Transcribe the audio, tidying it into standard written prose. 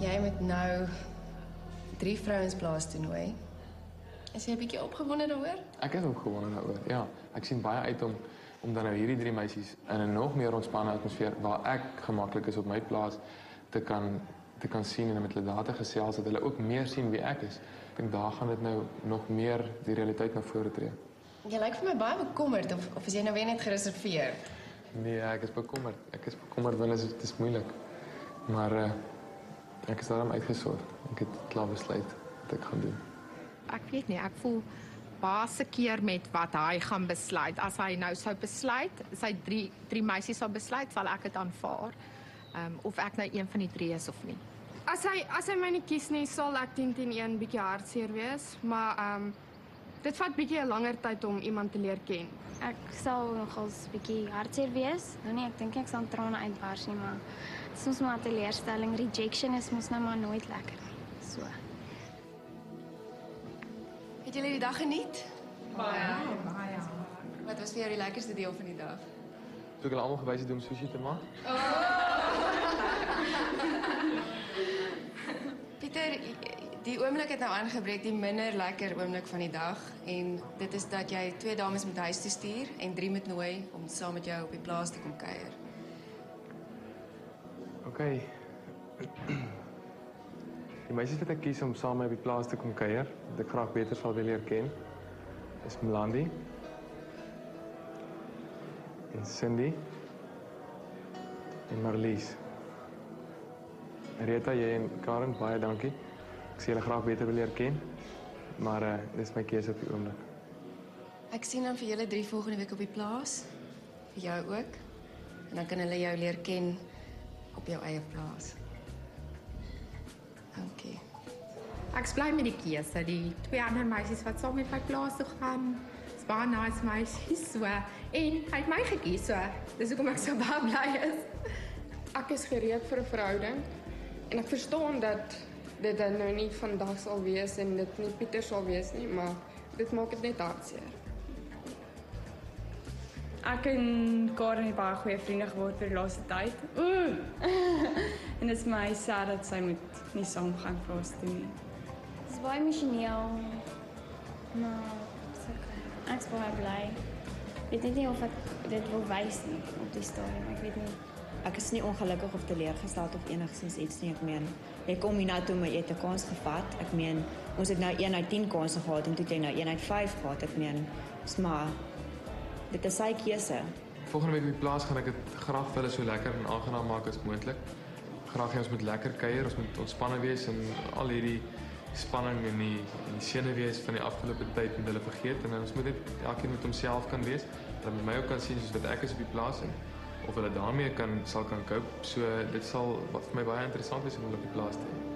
Jy moet nou 3 vrouensplaas toernooi. Is jy 'n bietjie opgewonde daaroor? Ek is opgewonde daaroor, ja. Ek sien baie uit om dan nou hierdie 3 meisies in 'n nog meer ontspanne atmosfeer waar ek gemaklik is op my plaas te kan sien en met hulle daar te gesels dat hulle ook meer sien wie ek is. Ek dink daar gaan dit nou nog meer die realiteit na vore tree. Jy lyk vir my baie bekommerd of is jy nou weer net gereserveerd? Nee, ek is bekommerd. Ek is bekommerd want dit is moeilik. Maar ek is daarom uitgesorg. Ek het klaar besluit wat ek gaan doen. Ek weet nie, ek voel baie seker met wat hy gaan besluit. As hy nou sou besluit, sy drie meisies sou besluit, sal ek dit aanvaar. Of ek nou een van die 3 is of nie. As hy my nie kies nie, sal ek 10-10-1 bietjie hartseer wees, maar dit vat bietjie 'n langer tyd om iemand te leer ken. Ek sal nogals bietjie hartseer wees. Nou nee, ek dink ek sal trane uitbars nie, maar soms maar 'n teleurstelling, rejection is mos nou maar nooit lekker nie. So. Het julle die dag geniet? Baie. Wat was vir jou die lekkerste deel van die dag? Toe ek hulle almal gewys het om sushi te maak. Pieter, die oomblik het nou aangebreek, die minder lekker oomblik van die dag. En dit is dat jy 2 dames moet huis toe stuur en 3 moet nooi om saam met jou op die plaas te kom kuier. Okay. Die meisies wat ek kies om saam met my op die plaas te kom kuier, wat ek graag beter sal wil leer ken, is Melanie en Cindy en Marlies. Rita, jy en Karen, baie dankie. Ek sê julle graag beter wil leer ken, maar dit is my keuse op die oomblik. Ek sien dan vir julle 3 volgende week op die plaas, vir jou ook. En dan kan hulle jou leer ken op jou eie plaas. Dankie. Ek bly met die keuse. Die 2 ander meisies wat saam met my plaas toe gaan, is baie nice meisies. So, en hy het my gekies, so dis hoekom ek so baie bly is. Ek is gereed vir 'n verhouding en ek verstaan dat dit dan nou nie vandag sal wees en dit nie Pieter sal wees nie, maar dit maak dit net hartseer. Ek en Karen het baie goeie vriende geword vir die laaste tyd. En dit is my sad dat sy moet nie saam gaan plaas toe nie. Dit is baie emosioneel, maar dis okay. Ek is baie bly. Ek weet nie of ek dit wil wys nie op die stadium, ek weet nie. Ek is nie ongelukkig of teleurgesteld of enigsins iets nie. Ek meen, jy kom hier nou toe maar jy het 'n kans gevat. Ek meen, ons het nou 1 uit 10 kansse gehad en toe het jy nou 1 uit 5 gehad. Ek meen, dis maar dit is sy keuse. Volgende week op die plaas gaan ek dit graag vir hulle so lekker en aangenaam maak as moontlik. Graag hê ons moet lekker kuier, ons moet ontspanne wees en al hierdie spanning en die senuwees van die afgelope tyd met hulle vergeet en ons moet net elkeen met homself kan wees. Hulle moet my ook kan sien soos wat ek is op die plaas en of hulle daarmee sal kan cope. So dit sal vir my baie interessant wees om hulle op die plaas te hê.